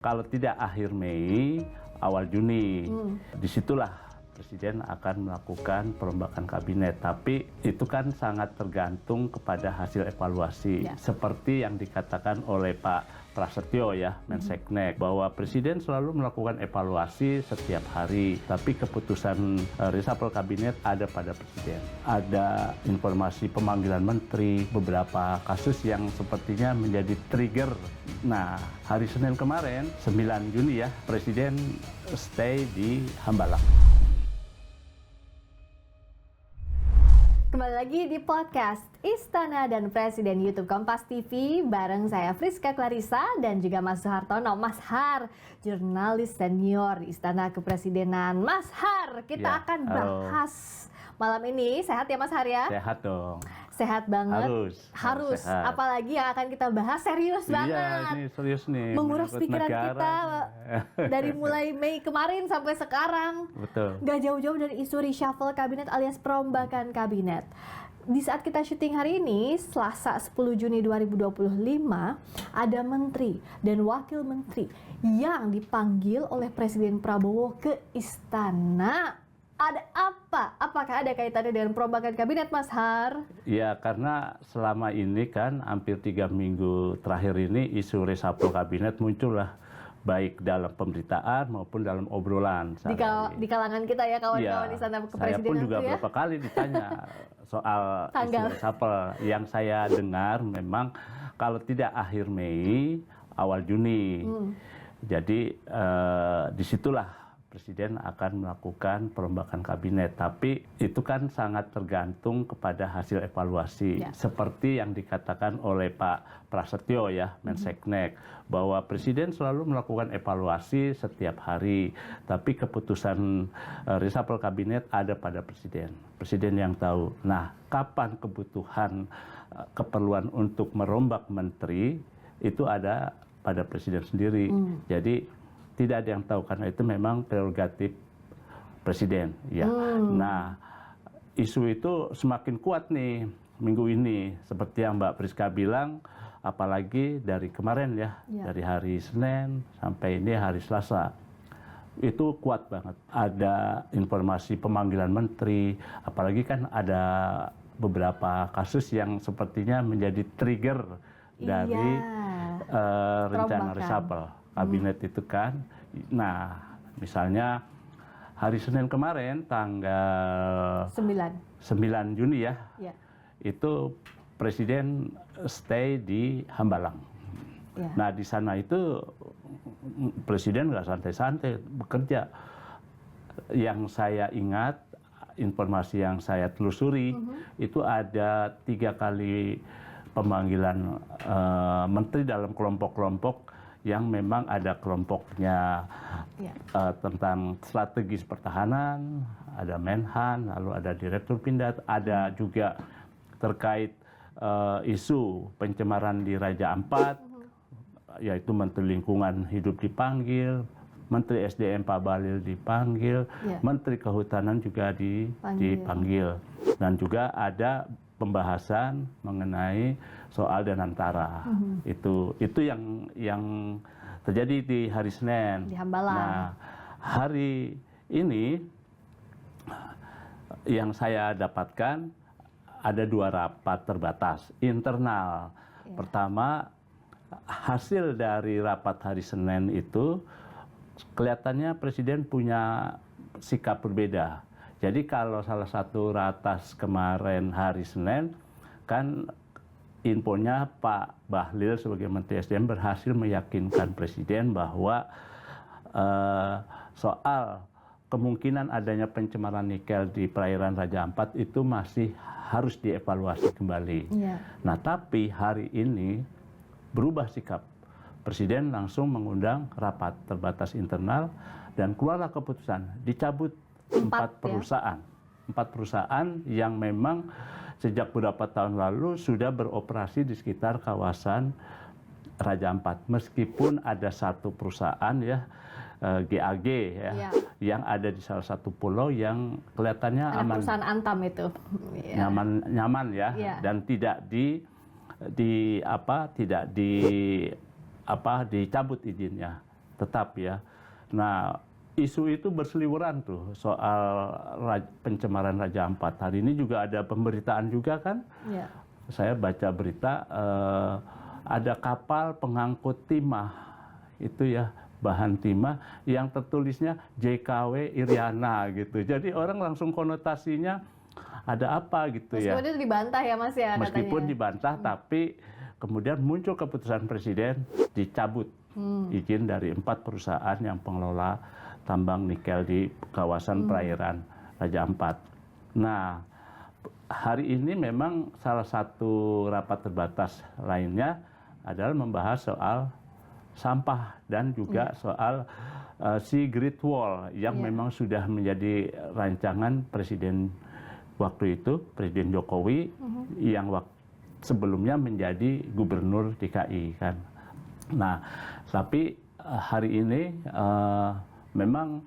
Kalau tidak akhir Mei, awal Juni, disitulah Presiden akan melakukan perombakan kabinet. Tapi itu kan sangat tergantung kepada hasil evaluasi. Ya. Seperti yang dikatakan oleh Pak Prasetyo ya, Menseknek, bahwa Presiden selalu melakukan evaluasi setiap hari. Tapi keputusan reshuffle kabinet ada pada Presiden. Ada informasi pemanggilan menteri, beberapa kasus yang sepertinya menjadi trigger. Nah, hari Senin kemarin, 9 Juni ya, Presiden stay di Hambalang. Kembali lagi di podcast Istana dan Presiden YouTube Kompas TV bareng saya Friska Clarissa dan juga Mas Hartono. Mas Har, jurnalis senior di Istana Kepresidenan. Mas Har, kita akan bahas malam ini. Sehat ya Mas Har ya? Sehat dong. Sehat banget. Harus sehat. Apalagi yang akan kita bahas serius banget. Iya, ini serius nih. Menguras pikiran negara. kita dari mulai Mei kemarin sampai sekarang. Betul. Gak jauh-jauh dari isu reshuffle kabinet alias perombakan kabinet. Di saat kita syuting hari ini, Selasa 10 Juni 2025, ada menteri dan wakil menteri yang dipanggil oleh Presiden Prabowo ke istana. Ada apa? Apakah ada kaitannya dengan perombakan kabinet, Mas Har? Ya, karena selama ini kan hampir 3 minggu terakhir ini isu reshuffle kabinet muncullah, baik dalam pemberitaan maupun dalam obrolan. Di kalangan kita ya, kawan-kawan Istana Kepresidenan. Saya pun juga ya? berapa kali ditanya soal isu reshuffle. Yang saya dengar memang kalau tidak akhir Mei, awal Juni. Jadi disitulah Presiden akan melakukan perombakan kabinet. Tapi itu kan sangat tergantung kepada hasil evaluasi. Ya. Seperti yang dikatakan oleh Pak Prasetyo ya, Menseknek, bahwa Presiden selalu melakukan evaluasi setiap hari. Tapi keputusan reshuffle kabinet ada pada Presiden. Presiden yang tahu. Nah, kapan kebutuhan keperluan untuk merombak menteri itu ada pada Presiden sendiri. Jadi tidak ada yang tahu karena itu memang prerogatif Presiden. Ya. Nah, isu itu semakin kuat nih minggu ini. Seperti yang Mbak Friska bilang, apalagi dari kemarin ya, dari hari Senin sampai ini hari Selasa. Itu kuat banget. Ada informasi pemanggilan menteri, apalagi kan ada beberapa kasus yang sepertinya menjadi trigger dari rencana reshuffle kabinet itu kan. Nah, misalnya hari Senin kemarin tanggal 9 Juni ya, itu Presiden stay di Hambalang. Nah, di sana itu Presiden nggak santai-santai bekerja. Yang saya ingat, informasi yang saya telusuri, itu ada 3 kali pemanggilan menteri dalam kelompok-kelompok yang memang ada kelompoknya tentang strategis pertahanan, ada Menhan, lalu ada Direktur Pindad, ada juga terkait isu pencemaran di Raja Ampat, yaitu Menteri Lingkungan Hidup dipanggil, Menteri SDM Pak Bahlil dipanggil, Menteri Kehutanan juga dipanggil, dan juga ada pembahasan mengenai soal Danantara. Itu yang terjadi di hari Senin. Di Hambalang. Nah, hari ini yang saya dapatkan ada 2 rapat terbatas internal. Pertama, hasil dari rapat hari Senin itu kelihatannya Presiden punya sikap berbeda. Jadi kalau salah satu ratas kemarin hari Senin, kan infonya Pak Bahlil sebagai Menteri SDM berhasil meyakinkan Presiden bahwa soal kemungkinan adanya pencemaran nikel di perairan Raja Ampat itu masih harus dievaluasi kembali. Nah, tapi hari ini berubah sikap. Presiden langsung mengundang rapat terbatas internal dan keluarlah keputusan dicabut 4 perusahaan. 4 perusahaan yang memang sejak beberapa tahun lalu sudah beroperasi di sekitar kawasan Raja Ampat. Meskipun ada 1 perusahaan ya, GAG ya, yang ada di salah satu pulau yang kelihatannya aman. Perusahaan Antam itu. Nyaman ya, dan tidak dicabut izinnya. tetap ya. Nah, isu itu berseliweran tuh soal pencemaran Raja Ampat. Hari ini juga ada pemberitaan juga kan? Ya. Saya baca berita ada kapal pengangkut timah itu ya, bahan timah yang tertulisnya JKW Iriana gitu. Jadi orang langsung konotasinya ada apa gitu ya. Meskipun itu dibantah ya Mas ya Meskipun katanya. dibantah, tapi kemudian muncul keputusan Presiden dicabut izin dari 4 perusahaan yang pengelola tambang nikel di kawasan perairan Raja Ampat. Nah, hari ini memang salah satu rapat terbatas lainnya adalah membahas soal sampah dan juga soal si Great Wall yang memang sudah menjadi rancangan Presiden waktu itu, Presiden Jokowi yang sebelumnya menjadi Gubernur DKI kan. Nah, tapi hari ini memang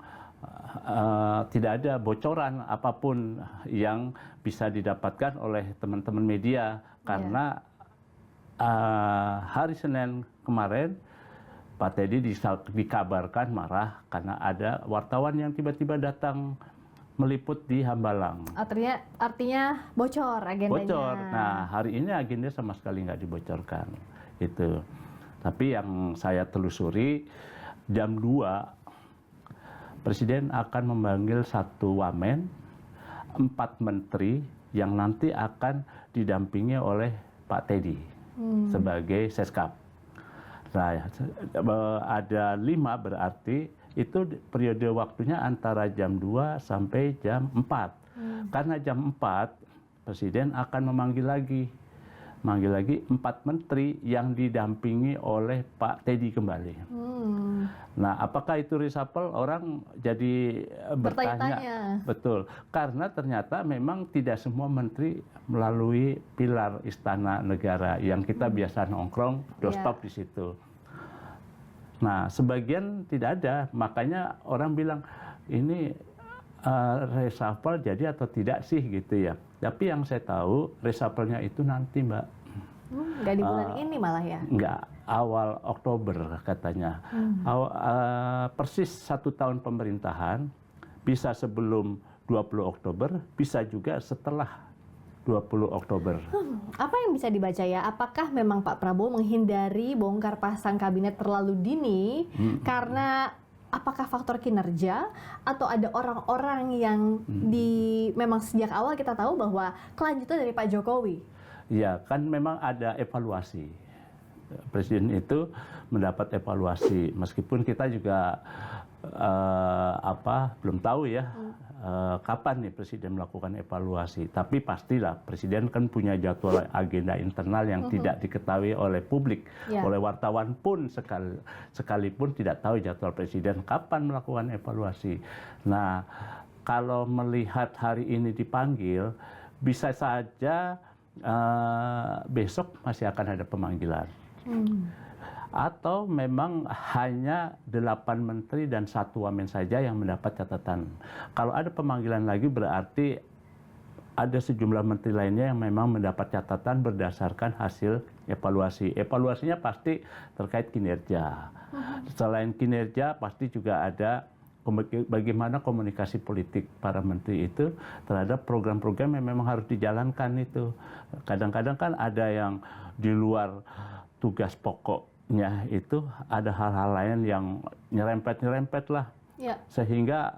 tidak ada bocoran apapun yang bisa didapatkan oleh teman-teman media karena hari Senin kemarin Pak Teddy dikabarkan marah karena ada wartawan yang tiba-tiba datang meliput di Hambalang. Artinya bocor agendanya. Bocor. Nah, hari ini agenda sama sekali nggak dibocorkan. Itu. Tapi yang saya telusuri jam 2 Presiden akan memanggil 1 wamen, 4 menteri yang nanti akan didampingi oleh Pak Teddy sebagai Seskap. Nah, ada 5 berarti itu periode waktunya antara jam 2 sampai jam 4. Karena jam 4 Presiden akan memanggil lagi 4 menteri yang didampingi oleh Pak Teddy kembali. Nah, apakah itu reshuffle? Orang jadi bertanya. Betul, karena ternyata memang tidak semua menteri melalui pilar Istana Negara yang kita biasa nongkrong, doorstop di situ. Nah, sebagian tidak ada, makanya orang bilang ini reshuffle jadi atau tidak sih gitu ya. Tapi yang saya tahu reshuffle-nya itu nanti Mbak. Nggak di bulan ini malah ya? Nggak, awal Oktober katanya. Persis 1 tahun pemerintahan, bisa sebelum 20 Oktober, bisa juga setelah 20 Oktober. Apa yang bisa dibaca ya? Apakah memang Pak Prabowo menghindari bongkar pasang kabinet terlalu dini karena apakah faktor kinerja atau ada orang-orang yang memang sejak awal kita tahu bahwa kelanjutan dari Pak Jokowi? Ya, kan memang ada evaluasi. Presiden itu mendapat evaluasi, meskipun kita juga belum tahu ya kapan nih Presiden melakukan evaluasi. Tapi pastilah Presiden kan punya jadwal agenda internal yang tidak diketahui oleh publik, oleh wartawan pun sekalipun tidak tahu jadwal Presiden kapan melakukan evaluasi. Nah, kalau melihat hari ini dipanggil, bisa saja besok masih akan ada pemanggilan. Atau memang hanya 8 menteri dan 1 wamen saja yang mendapat catatan. Kalau ada pemanggilan lagi berarti ada sejumlah menteri lainnya yang memang mendapat catatan berdasarkan hasil evaluasi. Evaluasinya pasti terkait kinerja. Selain kinerja pasti juga ada bagaimana komunikasi politik para menteri itu terhadap program-program yang memang harus dijalankan itu. Kadang-kadang kan ada yang di luar tugas pokoknya itu, ada hal-hal lain yang nyerempet-nyerempet lah. Sehingga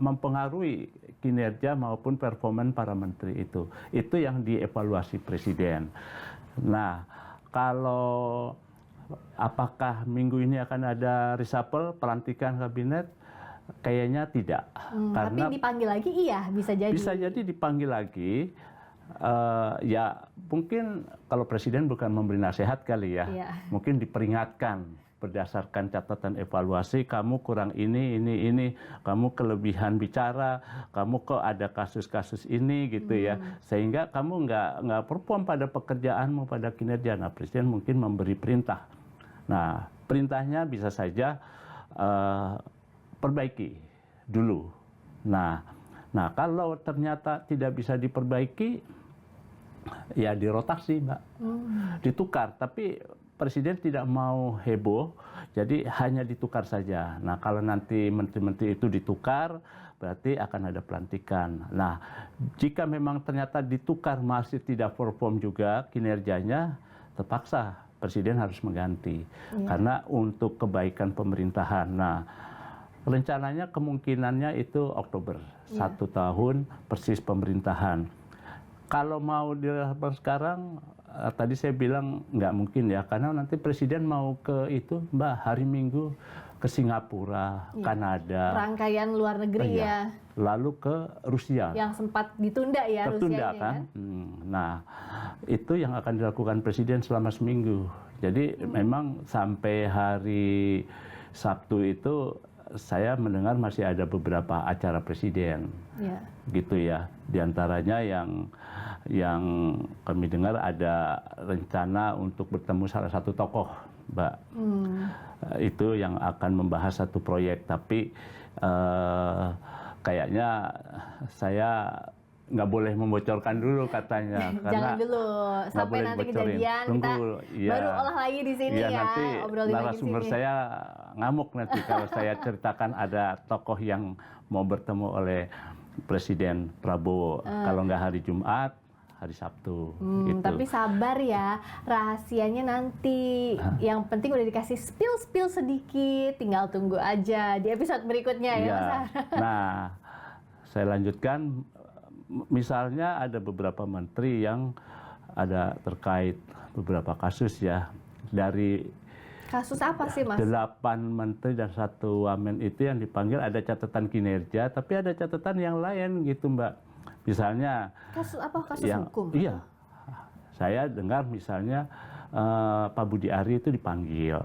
mempengaruhi kinerja maupun performa para menteri itu. Itu yang dievaluasi Presiden. Nah, kalau apakah minggu ini akan ada reshuffle pelantikan kabinet? Kayaknya tidak. Karena tapi dipanggil lagi iya, bisa jadi. Bisa jadi dipanggil lagi. Ya mungkin kalau Presiden bukan memberi nasihat kali ya. Mungkin diperingatkan berdasarkan catatan evaluasi, kamu kurang ini, kamu kelebihan bicara, kamu kok ada kasus-kasus ini gitu ya. Sehingga kamu nggak perform pada pekerjaanmu, pada kinerja. Nah, Presiden mungkin memberi perintah. Nah, perintahnya bisa saja perbaiki dulu. Nah, kalau ternyata tidak bisa diperbaiki, ya dirotasi, Mbak. Ditukar. Tapi Presiden tidak mau heboh, Jadi hanya ditukar saja. Nah, kalau nanti menteri-menteri itu ditukar, berarti akan ada pelantikan. Nah, jika memang ternyata ditukar masih tidak perform juga kinerjanya, terpaksa presiden harus mengganti. Karena untuk kebaikan pemerintahan. Nah, rencananya kemungkinannya itu Oktober, 1 tahun persis pemerintahan. Kalau mau dilakukan sekarang, tadi saya bilang nggak mungkin ya, karena nanti presiden mau ke itu, Mbak, hari Minggu ke Singapura, Kanada, Rangkaian luar negeri ya, lalu ke Rusia. yang sempat ditunda ya, Tertunda Rusianya kan? Nah, itu yang akan dilakukan presiden selama seminggu. Jadi memang sampai hari Sabtu itu saya mendengar masih ada beberapa acara presiden, gitu ya. Di antaranya yang kami dengar ada rencana untuk bertemu salah satu tokoh, Mbak. Itu yang akan membahas satu proyek, tapi kayaknya saya nggak boleh membocorkan dulu katanya. Jangan dulu, sampai nanti kejadian kita baru olah lagi di sini ya. Nanti obrolin narasumber lagi di sini. saya ngamuk nanti kalau saya ceritakan ada tokoh yang mau bertemu oleh Presiden Prabowo. Kalau nggak hari Jumat, hari Sabtu. Gitu. Tapi sabar ya, rahasianya nanti. Yang penting udah dikasih spill sedikit, tinggal tunggu aja di episode berikutnya ya, Mas Har. Nah, saya lanjutkan. Misalnya ada beberapa menteri yang ada terkait beberapa kasus ya. Dari kasus apa sih, Mas? 8 menteri dan 1 wamen itu yang dipanggil ada catatan kinerja, tapi ada catatan yang lain gitu, Mbak. Misalnya kasus apa? Kasus hukum? Iya. Saya dengar misalnya Pak Budi Ari itu dipanggil.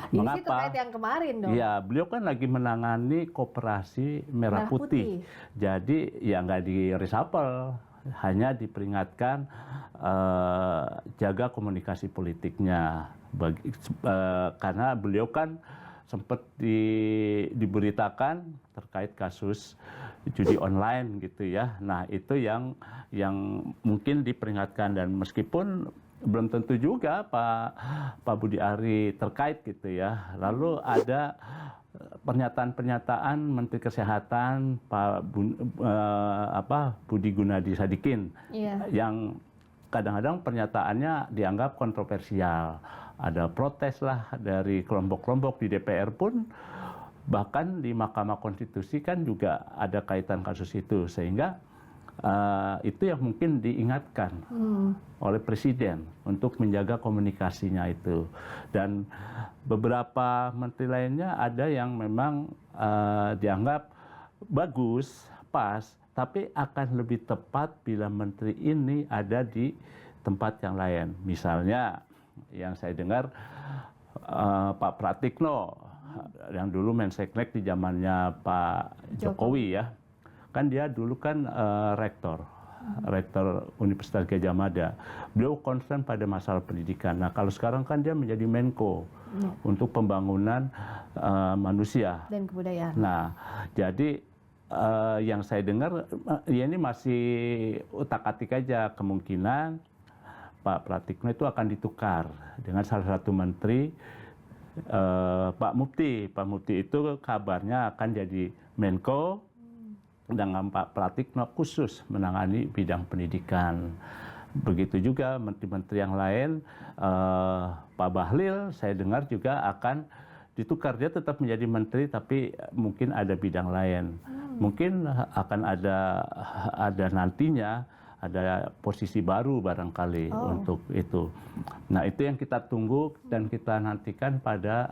Ini sih terkait yang kemarin dong. Iya, beliau kan lagi menangani Koperasi Merah Putih. Jadi ya nggak di-reshuffle, hanya diperingatkan jaga komunikasi politiknya. Karena beliau kan sempat diberitakan terkait kasus judi online gitu ya. Nah, itu yang mungkin diperingatkan, dan meskipun belum tentu juga Pak Budi Ari terkait gitu ya. Lalu ada pernyataan-pernyataan Menteri Kesehatan Budi Gunadi Sadikin yang kadang-kadang pernyataannya dianggap kontroversial. Ada protes lah dari kelompok-kelompok di DPR pun, bahkan di Mahkamah Konstitusi kan juga ada kaitan kasus itu, sehingga itu yang mungkin diingatkan oleh presiden untuk menjaga komunikasinya itu. Dan beberapa menteri lainnya ada yang memang dianggap bagus, pas, tapi akan lebih tepat bila menteri ini ada di tempat yang lain. Misalnya yang saya dengar Pak Pratikno yang dulu Menseknek di zamannya Pak Jokowi ya. Kan dia dulu kan rektor Universitas Gadjah Mada. Beliau concern pada masalah pendidikan. Nah, kalau sekarang kan dia menjadi Menko untuk pembangunan manusia dan kebudayaan. Nah, jadi yang saya dengar ya ini masih utak-atik aja, kemungkinan Pak Pratikno itu akan ditukar dengan salah satu menteri, Pak Mufti. Pak Mufti itu kabarnya akan jadi Menko, dengan Pak Pratikno khusus menangani bidang pendidikan. Begitu juga menteri-menteri yang lain, Pak Bahlil saya dengar juga akan ditukar. Dia tetap menjadi menteri tapi mungkin ada bidang lain. Mungkin akan ada nantinya ada posisi baru barangkali untuk itu. Nah, itu yang kita tunggu dan kita nantikan pada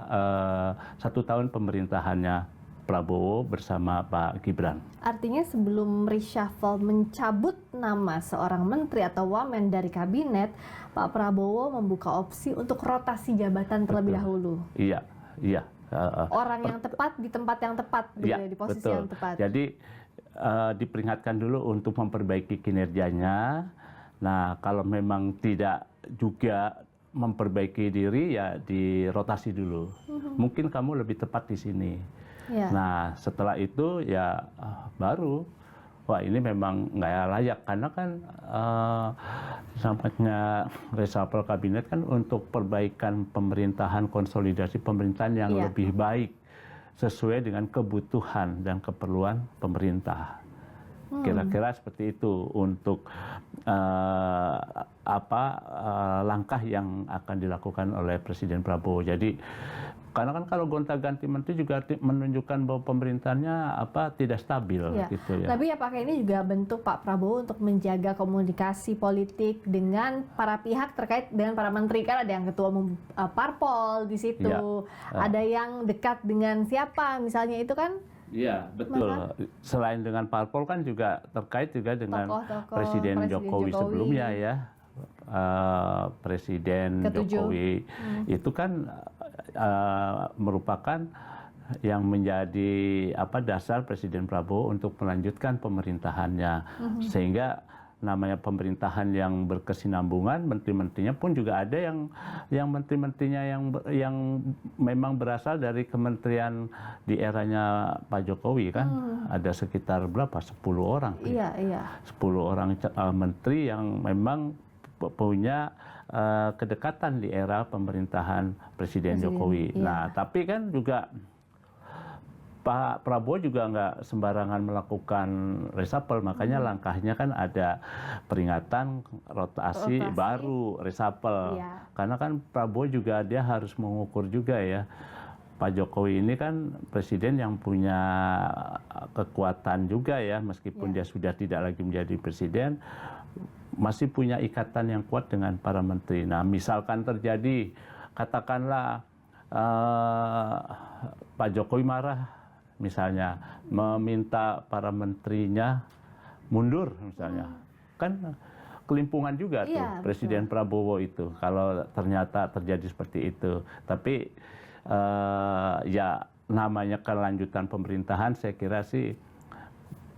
1 tahun pemerintahannya Prabowo bersama Pak Gibran. Artinya sebelum reshuffle mencabut nama seorang menteri atau wamen dari kabinet, Pak Prabowo membuka opsi untuk rotasi jabatan terlebih dahulu. Iya. Orang yang tepat di tempat yang tepat, di posisi yang tepat. Jadi diperingatkan dulu untuk memperbaiki kinerjanya. Nah, kalau memang tidak juga memperbaiki diri, ya dirotasi dulu. Mungkin kamu lebih tepat di sini. Nah, setelah itu ya baru wah ini memang nggak layak karena kan sampainya reshuffle kabinet kan untuk perbaikan pemerintahan, konsolidasi pemerintahan yang Iya. lebih baik sesuai dengan kebutuhan dan keperluan pemerintah. Kira-kira seperti itu untuk langkah yang akan dilakukan oleh Presiden Prabowo. Jadi karena kan kalau gonta-ganti menteri juga menunjukkan bahwa pemerintahannya tidak stabil gitu ya. Tapi apakah ini juga bentuk Pak Prabowo untuk menjaga komunikasi politik dengan para pihak terkait dengan para menteri? Kan ada yang ketua umum parpol di situ, ada yang dekat dengan siapa misalnya itu kan? Iya, betul. Selain dengan parpol kan juga terkait juga dengan Presiden Jokowi sebelumnya ya. Presiden Jokowi itu kan merupakan yang menjadi dasar Presiden Prabowo untuk melanjutkan pemerintahannya, sehingga namanya pemerintahan yang berkesinambungan, menteri-menterinya pun juga ada yang menteri-menterinya yang memang berasal dari kementerian di eranya Pak Jokowi kan, ada sekitar berapa 10 orang, 10 orang menteri yang memang punya kedekatan di era pemerintahan Presiden Jokowi. Nah, tapi kan juga Pak Prabowo juga nggak sembarangan melakukan reshuffle, makanya langkahnya kan ada peringatan rotasi baru reshuffle. Karena kan Prabowo juga dia harus mengukur juga ya. Pak Jokowi ini kan presiden yang punya kekuatan juga ya, meskipun dia sudah tidak lagi menjadi presiden, masih punya ikatan yang kuat dengan para menteri. Nah, misalkan terjadi, katakanlah Pak Jokowi marah, misalnya meminta para menterinya mundur, misalnya, kan kelimpungan juga tuh Presiden Prabowo itu kalau ternyata terjadi seperti itu. Tapi ya namanya kelanjutan pemerintahan, saya kira sih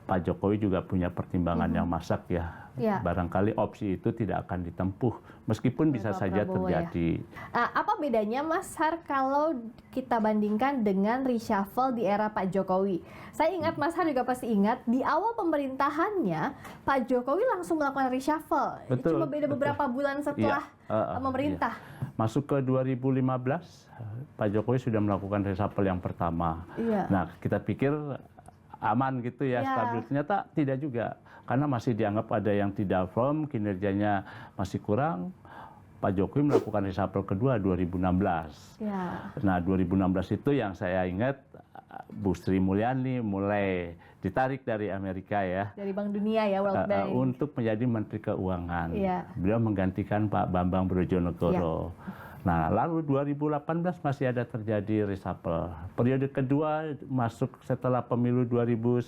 Pak Jokowi juga punya pertimbangan yang masak ya. Barangkali opsi itu tidak akan ditempuh, meskipun bisa saja terjadi. Apa bedanya Mas Har kalau kita bandingkan dengan reshuffle di era Pak Jokowi? Saya ingat Mas Har juga pasti ingat, di awal pemerintahannya Pak Jokowi langsung melakukan reshuffle. Cuma beda beberapa bulan setelah memerintah. Masuk ke 2015, Pak Jokowi sudah melakukan reshuffle yang pertama. Nah, kita pikir aman gitu ya, stabil. Ternyata tidak juga, karena masih dianggap ada yang tidak firm, kinerjanya masih kurang. Pak Jokowi melakukan reshuffle kedua 2016. Nah, 2016 itu yang saya ingat Bu Sri Mulyani mulai ditarik dari Amerika ya. Dari Bank Dunia ya, World Bank. Untuk menjadi Menteri Keuangan. Beliau menggantikan Pak Bambang Brojonegoro. Nah, lalu 2018 masih ada terjadi reshuffle. Periode kedua masuk setelah pemilu 2019.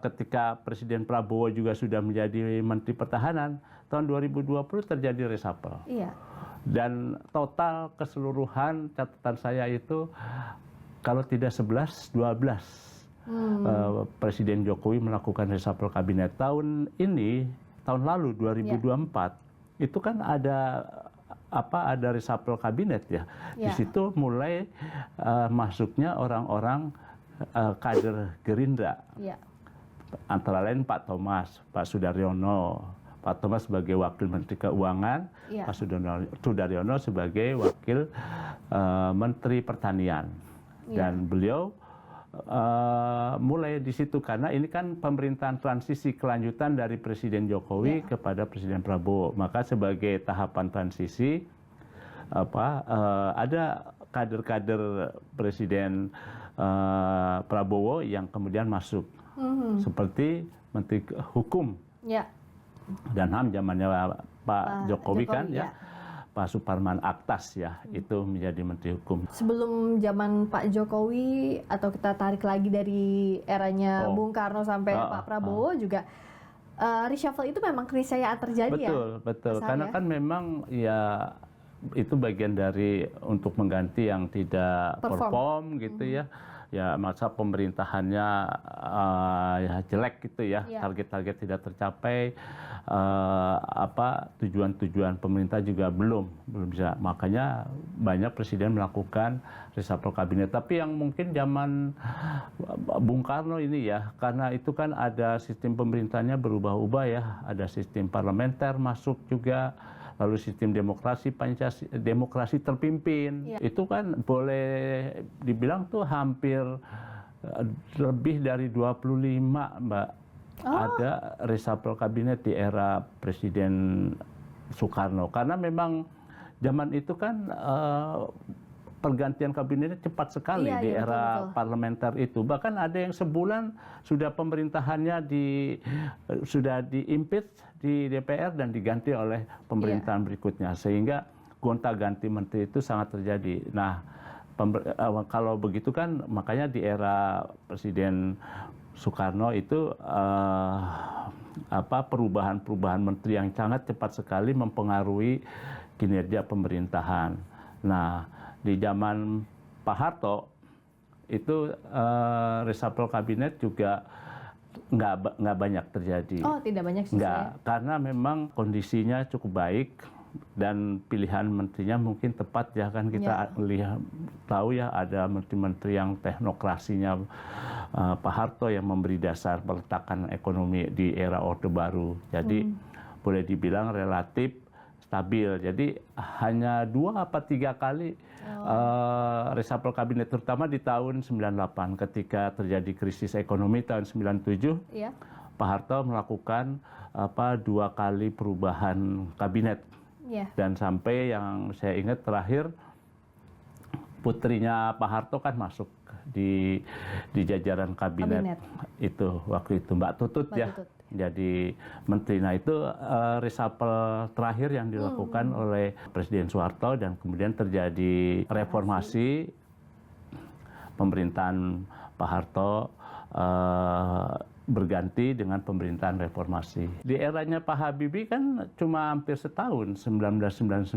Ketika Presiden Prabowo juga sudah menjadi Menteri Pertahanan, tahun 2020 terjadi reshuffle. Dan total keseluruhan catatan saya itu, kalau tidak 11, 12. Presiden Jokowi melakukan reshuffle kabinet. Tahun ini, tahun lalu 2024, itu kan ada reshuffle kabinet ya. Di situ mulai masuknya orang-orang kader Gerindra. Antara lain Pak Thomas, Pak Sudaryono. Pak Thomas sebagai Wakil Menteri Keuangan, Pak Sudaryono sebagai Wakil Menteri Pertanian. Dan beliau mulai di situ, karena ini kan pemerintahan transisi kelanjutan dari Presiden Jokowi kepada Presiden Prabowo. Maka sebagai tahapan transisi ada kader-kader Presiden Prabowo yang kemudian masuk, seperti Menteri Hukum dan HAM zamannya Pak Jokowi kan ya. Pak Suparman Aktas ya, itu menjadi Menteri Hukum. Sebelum zaman Pak Jokowi, atau kita tarik lagi dari eranya Bung Karno sampai Pak Prabowo juga, reshuffle itu memang keniscayaan terjadi ya? Betul. Karena kan memang ya itu bagian dari untuk mengganti yang tidak perform gitu ya. ya masa pemerintahannya ya jelek gitu ya, Iya. target-target tidak tercapai, tujuan-tujuan pemerintah juga belum bisa. Makanya banyak presiden melakukan reshuffle kabinet. Tapi yang mungkin zaman Bung Karno ini ya, karena itu kan ada sistem pemerintahnya berubah-ubah ya, ada sistem parlementer masuk juga, lalu sistem demokrasi demokrasi terpimpin. Iya. Itu kan boleh dibilang tuh hampir lebih dari 25, Mbak. Ada reshuffle kabinet di era Presiden Soekarno. Karena memang zaman itu kan pergantian kabinetnya cepat sekali Iya, di iya, era betul. parlementer itu. Bahkan ada yang sebulan sudah pemerintahannya sudah di-impeach di DPR dan diganti oleh pemerintahan berikutnya. Sehingga gonta-ganti menteri itu sangat terjadi. Nah, kalau begitu kan makanya di era Presiden Soekarno itu perubahan-perubahan menteri yang sangat cepat sekali mempengaruhi kinerja pemerintahan. Nah, di zaman Pak Harto itu reshuffle kabinet juga nggak banyak terjadi. Oh, tidak banyak sih saya. Karena memang kondisinya cukup baik dan pilihan menterinya mungkin tepat ya, kan kita lihat tahu ya, ada menteri-menteri yang teknokrasinya Pak Harto yang memberi dasar peletakan ekonomi di era Orde Baru. Jadi boleh dibilang relatif stabil. Jadi hanya 2 atau 3 kali reshuffle kabinet, terutama di tahun 98 ketika terjadi krisis ekonomi tahun 97. Iya. Pak Harto melakukan 2 kali perubahan kabinet. Iya. Dan sampai yang saya ingat terakhir putrinya Pak Harto kan masuk di jajaran kabinet itu waktu itu, Mbak Tutut ya. Tutut. Jadi menteri. Nah, itu reshuffle terakhir yang dilakukan oleh Presiden Soeharto, dan kemudian terjadi reformasi pemerintahan Pak Harto berganti dengan pemerintahan reformasi. Di eranya Pak Habibie kan cuma hampir setahun, 1999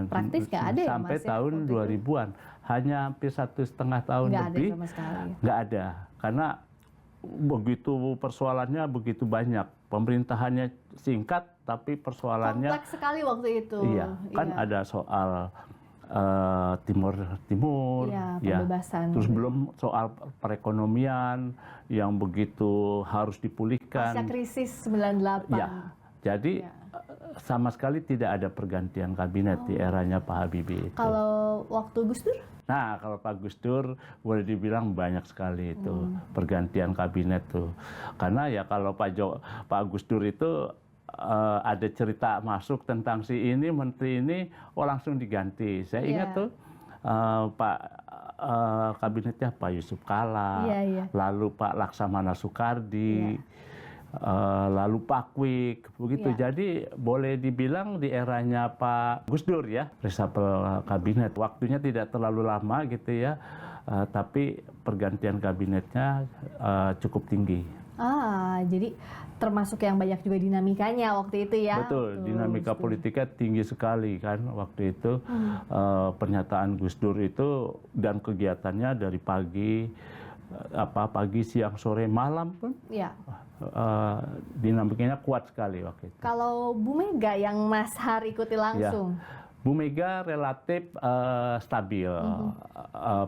Praktis nggak ada ya, sampai Mas, ya, tahun waktu itu? 2000-an. Hanya hampir 1,5 tahun Nggak lebih. ada sama sekali. Nggak ada, karena begitu persoalannya begitu banyak. Pemerintahannya singkat, tapi persoalannya Kompleks sekali waktu itu. iya, kan ada soal Timur, Iya, ya. pembebasan. Terus belum soal perekonomian yang begitu harus dipulihkan. Pasca krisis 98. Ya, jadi sama sekali tidak ada pergantian kabinet di eranya Pak Habibie itu. Kalau waktu Gus Dur? Nah, kalau Pak Gus Dur boleh dibilang banyak sekali itu pergantian kabinet tuh. Karena ya kalau Pak Gus Dur itu ada cerita masuk tentang si ini, menteri ini, langsung diganti. Saya ingat tuh kabinetnya Pak Yusuf Kala, lalu Pak Laksamana Soekardi, lalu Pak Kwik, begitu. Jadi boleh dibilang di eranya Pak Gus Dur ya, reshuffle kabinet. Waktunya tidak terlalu lama gitu ya, tapi pergantian kabinetnya cukup tinggi. Jadi termasuk yang banyak juga dinamikanya waktu itu ya. Betul, dinamika politiknya tinggi sekali kan waktu itu. Pernyataan Gus Dur itu dan kegiatannya dari pagi, siang, sore, malam pun. Iya. Dinamikanya kuat sekali waktu itu. Kalau Bu Mega yang Mas Har ikuti langsung? Bu Mega relatif stabil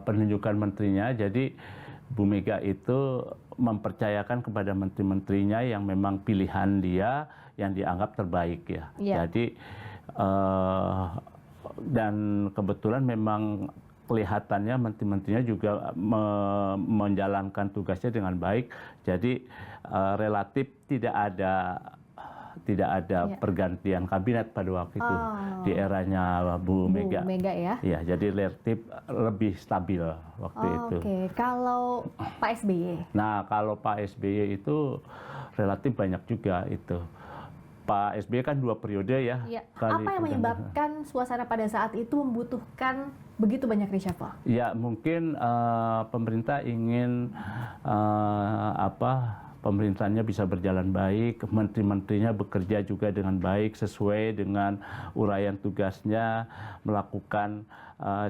penunjukan menterinya. Jadi Bu Mega itu mempercayakan kepada menteri-menterinya yang memang pilihan dia yang dianggap terbaik ya. Jadi dan kebetulan memang kelihatannya menteri-menterinya juga menjalankan tugasnya dengan baik. Jadi relatif tidak ada pergantian kabinet pada waktu itu di eranya Bu Mega. Ya. Iya, jadi relatif lebih stabil waktu itu. Oke, kalau Pak SBY? Nah, kalau Pak SBY itu relatif banyak juga itu. Pak SBY kan 2 periode ya. Apa yang menyebabkan suasana pada saat itu membutuhkan begitu banyak reshuffle? Ya, mungkin pemerintah ingin pemerintahannya bisa berjalan baik, menteri-menterinya bekerja juga dengan baik sesuai dengan uraian tugasnya, melakukan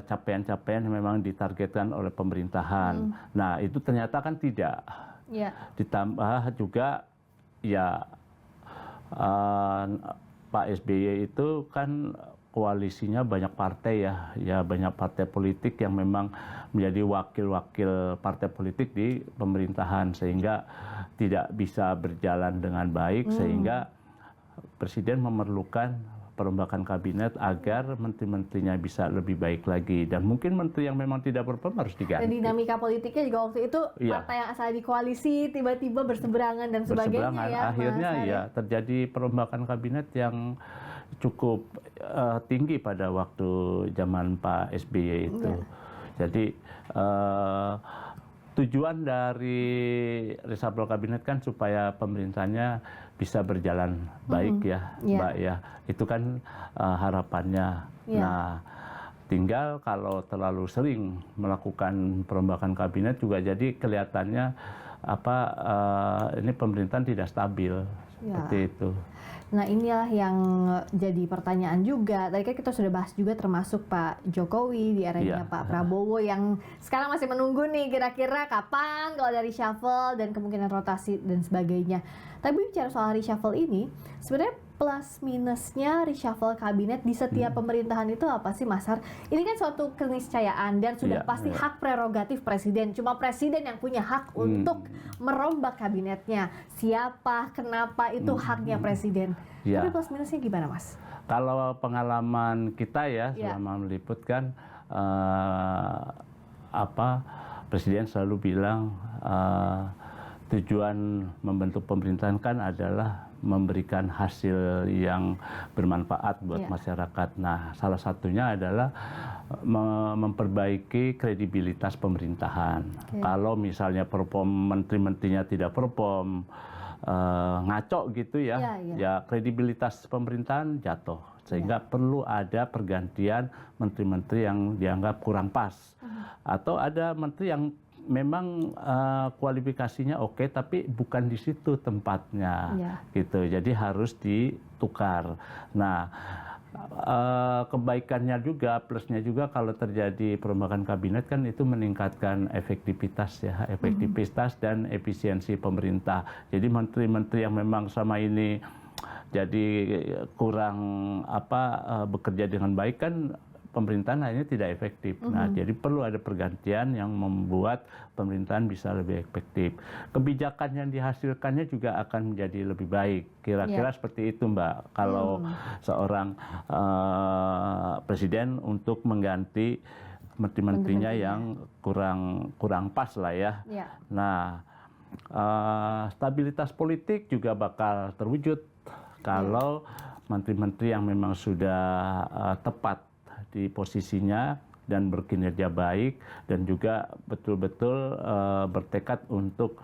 capaian-capaian yang memang ditargetkan oleh pemerintahan. Nah, itu ternyata kan tidak. Ya. Ditambah juga ya Pak SBY itu kan koalisinya banyak partai ya banyak partai politik yang memang menjadi wakil-wakil partai politik di pemerintahan sehingga tidak bisa berjalan dengan baik sehingga Presiden memerlukan perombakan kabinet agar menteri-menterinya bisa lebih baik lagi dan mungkin menteri yang memang tidak perform harus diganti. Dan dinamika politiknya juga waktu itu partai yang asal di koalisi tiba-tiba berseberangan dan sebagainya ya. Akhirnya ya terjadi perombakan kabinet yang cukup tinggi pada waktu zaman Pak SBY itu. Jadi tujuan dari reshuffle kabinet kan supaya pemerintahnya bisa berjalan baik ya, Mbak ya. Itu kan harapannya. Nah, tinggal kalau terlalu sering melakukan perombakan kabinet juga jadi kelihatannya ini pemerintahan tidak stabil seperti itu. Nah, inilah yang jadi pertanyaan juga. Tadi kan kita sudah bahas juga termasuk Pak Jokowi di eranya Pak Prabowo yang sekarang masih menunggu nih kira-kira kapan kalau dari reshuffle dan kemungkinan rotasi dan sebagainya. Tapi bicara soal reshuffle ini, sebenarnya plus minusnya reshuffle kabinet di setiap pemerintahan itu apa sih, Mas Har? Ini kan suatu keniscayaan dan sudah pasti hak prerogatif presiden. Cuma presiden yang punya hak untuk merombak kabinetnya. Siapa, kenapa, itu haknya presiden. Tapi plus minusnya gimana, Mas? Kalau pengalaman kita ya selama meliput kan presiden selalu bilang tujuan membentuk pemerintahan kan adalah memberikan hasil yang bermanfaat buat masyarakat. Nah, salah satunya adalah memperbaiki kredibilitas pemerintahan. Kalau misalnya menteri-menterinya tidak perform, ngaco gitu ya kredibilitas pemerintahan jatuh. Sehingga perlu ada pergantian menteri-menteri yang dianggap kurang pas. Atau ada menteri yang memang kualifikasinya oke, tapi bukan di situ tempatnya, gitu. Jadi harus ditukar. Nah, kebaikannya juga, plusnya juga kalau terjadi perombakan kabinet kan itu meningkatkan efektivitas dan efisiensi pemerintah. Jadi menteri-menteri yang memang sama ini jadi kurang bekerja dengan baik kan pemerintahan akhirnya tidak efektif. Nah, jadi perlu ada pergantian yang membuat pemerintahan bisa lebih efektif. Kebijakan yang dihasilkannya juga akan menjadi lebih baik. Kira-kira seperti itu, Mbak. Kalau seorang presiden untuk mengganti menteri-menterinya yang kurang pas lah ya. Nah, stabilitas politik juga bakal terwujud kalau menteri-menteri yang memang sudah tepat di posisinya dan berkinerja baik dan juga betul-betul bertekad untuk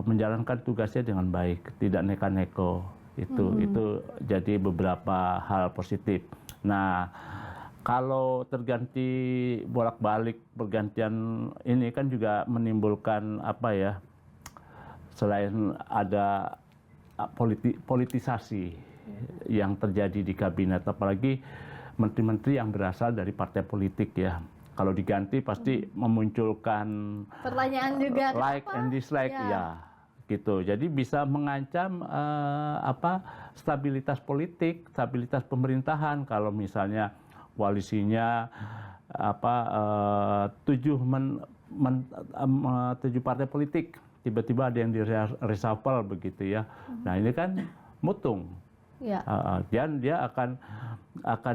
menjalankan tugasnya dengan baik, tidak neka-neko. Itu jadi beberapa hal positif. Nah, kalau terganti bolak-balik pergantian ini kan juga menimbulkan selain ada politisasi yang terjadi di kabinet, apalagi menteri-menteri yang berasal dari partai politik ya. Kalau diganti pasti memunculkan pertanyaan juga like and dislike gitu. Jadi bisa mengancam stabilitas politik, stabilitas pemerintahan kalau misalnya koalisinya 7 partai politik tiba-tiba ada yang di reshuffle begitu ya. Nah, ini kan mutung. Dan dia akan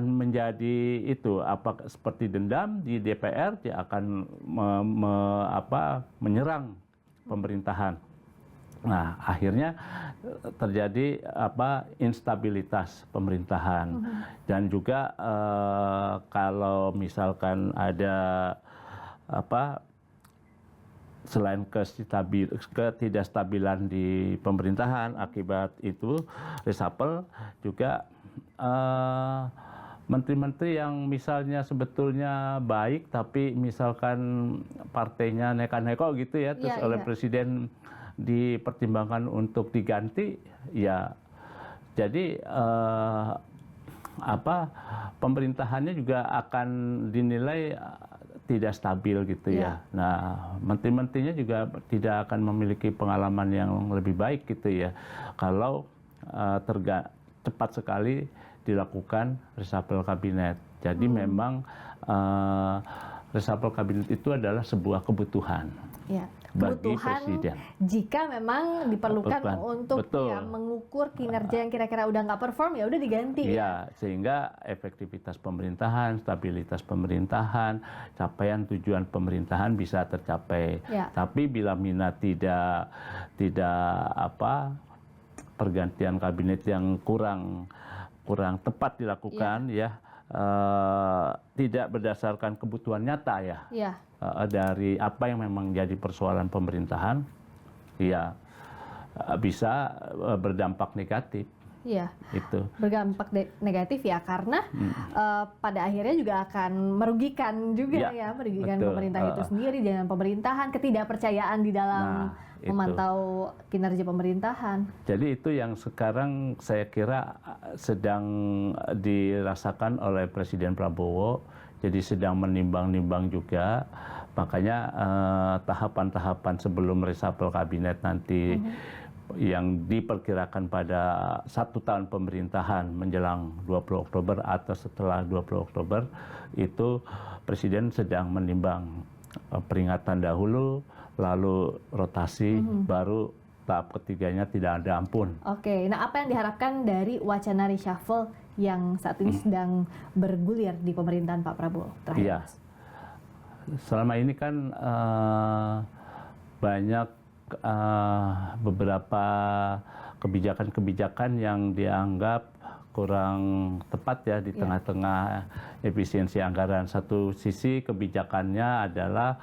menjadi itu seperti dendam di DPR, dia akan menyerang pemerintahan. Nah, akhirnya terjadi instabilitas pemerintahan. Dan juga kalau misalkan ada selain ketidakstabilan di pemerintahan akibat itu reshuffle juga menteri-menteri yang misalnya sebetulnya baik tapi misalkan partainya neka-neko gitu ya terus oleh presiden dipertimbangkan untuk diganti, ya jadi pemerintahannya juga akan dinilai tidak stabil gitu ya. Nah, menteri-menterinya juga tidak akan memiliki pengalaman yang lebih baik gitu ya. Kalau cepat sekali dilakukan reshuffle kabinet. Jadi memang reshuffle kabinet itu adalah sebuah kebutuhan. Ya, Bagi kebutuhan presiden. jika memang diperlukan untuk Betul. ya, mengukur kinerja yang kira-kira udah nggak perform, ya udah diganti. Iya, sehingga efektivitas pemerintahan, stabilitas pemerintahan, capaian tujuan pemerintahan bisa tercapai. Ya. Tapi bila mina tidak pergantian kabinet yang kurang tepat dilakukan ya, tidak berdasarkan kebutuhan nyata ya. Ya. Dari apa yang memang jadi persoalan pemerintahan, ya bisa berdampak negatif. Iya, Itu. berdampak negatif ya, karena pada akhirnya juga akan merugikan juga ya, merugikan betul. pemerintah itu sendiri dengan pemerintahan, ketidakpercayaan di dalam memantau kinerja pemerintahan. Jadi itu yang sekarang saya kira sedang dirasakan oleh Presiden Prabowo. Jadi sedang menimbang-nimbang juga, makanya tahapan-tahapan sebelum reshuffle kabinet nanti yang diperkirakan pada 1 tahun pemerintahan menjelang 20 Oktober atau setelah 20 Oktober, itu Presiden sedang menimbang peringatan dahulu, lalu rotasi, baru tahap ketiganya tidak ada ampun. Oke, nah apa yang diharapkan dari wacana reshuffle yang saat ini sedang bergulir di pemerintahan Pak Prabowo? Terakhir, Iya. Mas. Selama ini kan banyak beberapa kebijakan-kebijakan yang dianggap kurang tepat ya di tengah-tengah efisiensi anggaran. Satu sisi kebijakannya adalah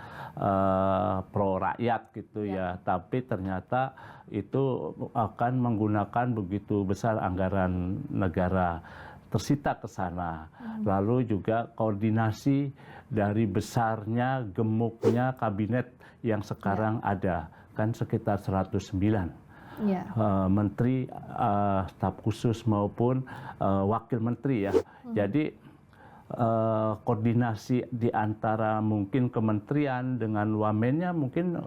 pro rakyat gitu ya, tapi ternyata itu akan menggunakan begitu besar anggaran negara, tersita ke sana. Lalu juga koordinasi dari besarnya, gemuknya kabinet yang sekarang ada, kan sekitar 109. Menteri, staf khusus maupun wakil menteri ya. Jadi koordinasi di antara mungkin kementerian dengan wamennya mungkin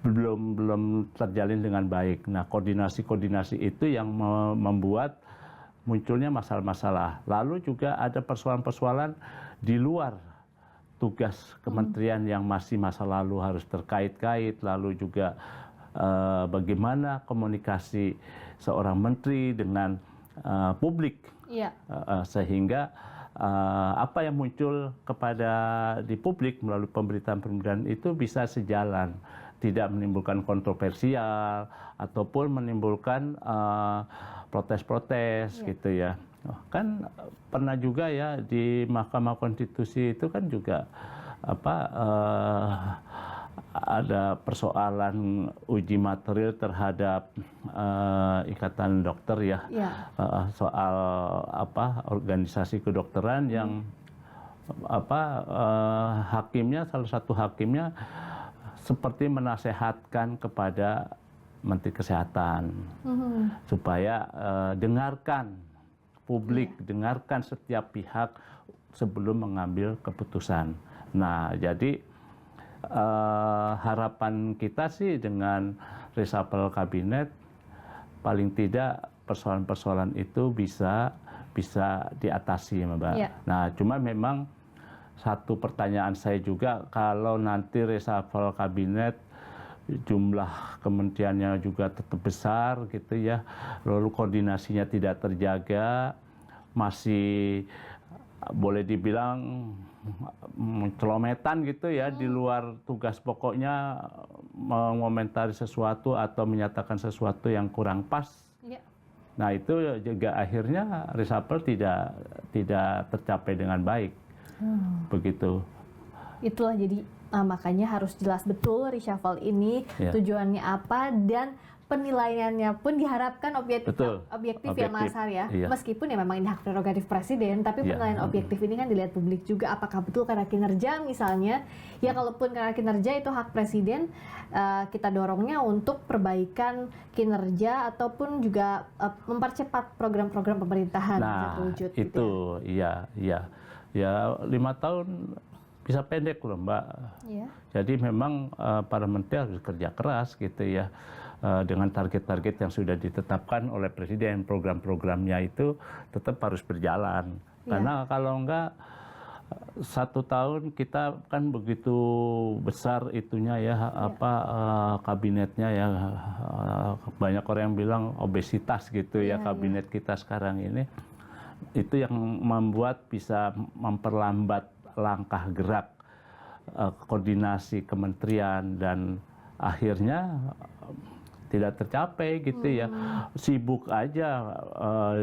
belum terjalin dengan baik. Nah, koordinasi itu yang membuat munculnya masalah-masalah. Lalu juga ada persoalan-persoalan di luar tugas kementerian yang masih masa lalu harus terkait-kait. Lalu juga bagaimana komunikasi seorang menteri dengan publik, sehingga apa yang muncul di publik melalui pemberitaan-pemberitaan itu bisa sejalan, tidak menimbulkan kontroversial ataupun menimbulkan protes-protes gitu ya. Kan pernah juga ya di Mahkamah Konstitusi itu kan juga ada persoalan uji material terhadap Ikatan Dokter ya, soal organisasi kedokteran yang salah satu hakimnya seperti menasehatkan kepada Menteri Kesehatan supaya dengarkan publik, dengarkan setiap pihak sebelum mengambil keputusan. Nah, jadi harapan kita sih dengan reshuffle kabinet paling tidak persoalan-persoalan itu bisa diatasi, Mbak. Nah, cuma memang satu pertanyaan saya juga, kalau nanti reshuffle kabinet jumlah kementeriannya juga tetap besar gitu ya, lalu koordinasinya tidak terjaga, masih boleh dibilang celometan gitu ya, di luar tugas pokoknya mengomentari sesuatu atau menyatakan sesuatu yang kurang pas. Nah, itu juga akhirnya reshuffle tidak tercapai dengan baik. Begitu. Itulah jadi makanya harus jelas betul reshuffle ini tujuannya apa dan penilaiannya pun diharapkan objektif, Betul, objektif ya Mas objektif, Har ya. iya. Meskipun ya memang ini hak prerogatif presiden, tapi Iya. penilaian objektif ini kan dilihat publik juga apakah betul karena kinerja misalnya. Ya kalaupun karena kinerja itu hak presiden, kita dorongnya untuk perbaikan kinerja ataupun juga mempercepat program-program pemerintahan bisa Nah, terwujud. itu gitu iya, iya. Ya 5 tahun bisa pendek loh Mbak. ya. Jadi memang para menteri harus kerja keras gitu ya, dengan target-target yang sudah ditetapkan oleh presiden. Program-programnya itu tetap harus berjalan. Ya. Karena kalau enggak 1 tahun kita kan begitu besar itunya ya, kabinetnya ya, banyak orang yang bilang obesitas gitu ya, Iya, kabinet kita sekarang ini. Itu yang membuat bisa memperlambat langkah gerak koordinasi kementerian dan akhirnya tidak tercapai gitu ya. Sibuk aja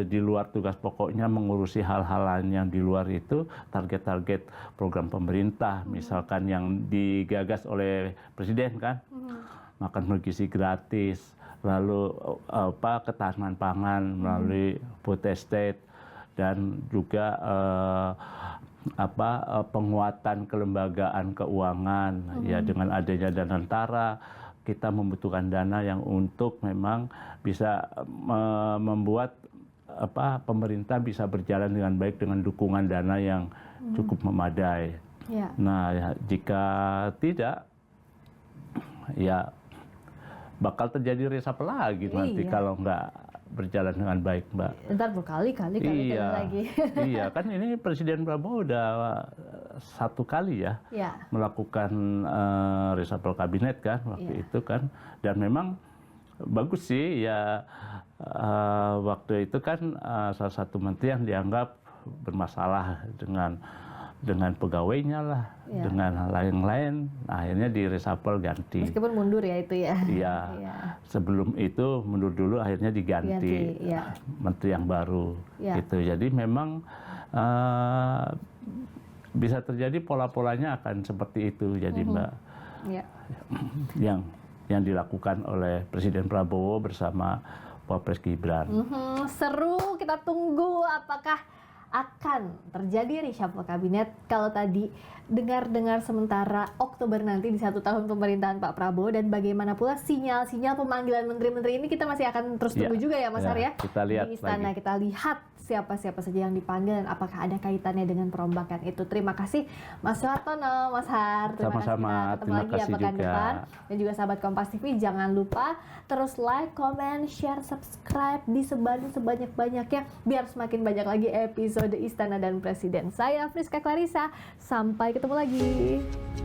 di luar tugas pokoknya mengurusi hal-hal lain yang di luar itu, target-target program pemerintah misalkan yang digagas oleh presiden kan, makan bergizi gratis, lalu ketahanan pangan melalui food estate, dan juga penguatan kelembagaan keuangan ya, dengan adanya Danantara kita membutuhkan dana yang untuk memang bisa membuat pemerintah bisa berjalan dengan baik dengan dukungan dana yang cukup memadai. Ya. Nah ya, jika tidak ya bakal terjadi reshuffle lagi nanti Iya. kalau nggak berjalan dengan baik, Mbak. Ntar berkali-kali Iya, lagi. iya kan ini Presiden Prabowo udah 1 kali ya Ya. melakukan reshuffle kabinet kan waktu Iya. itu kan, dan memang bagus sih ya. Waktu itu kan salah satu menteri yang dianggap bermasalah dengan pegawainya lah, Iya. dengan lain-lain, akhirnya di reshuffle ganti. Meskipun mundur ya itu ya. Iya. Iya. Sebelum itu mundur dulu, akhirnya diganti Ganti, ya. menteri yang baru. Ya. Gitu. Jadi memang bisa terjadi pola-polanya akan seperti itu. Jadi Mbak, Ya. yang dilakukan oleh Presiden Prabowo bersama Wapres Gibran. Seru, kita tunggu apakah akan terjadi reshuffle kabinet. Kalau tadi dengar-dengar sementara Oktober nanti di 1 tahun pemerintahan Pak Prabowo, dan bagaimana pula sinyal-sinyal pemanggilan menteri-menteri ini kita masih akan terus tunggu juga ya Mas Har ya. Kita lihat di istana lagi. kita lihat siapa-siapa saja yang dipanggil dan apakah ada kaitannya dengan perombakan itu. Terima kasih Mas Suhartono, Mas Har. Terima Sama-sama. kasih. Kita ketemu Terima lagi ya kasih pekan juga. depan. Dan juga sahabat Kompas TV, jangan lupa terus like, comment, share, subscribe, disebarin sebanyak-banyaknya biar semakin banyak lagi episode Istana dan Presiden. Saya Friska Clarissa, sampai ketemu lagi.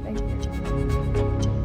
Thank you.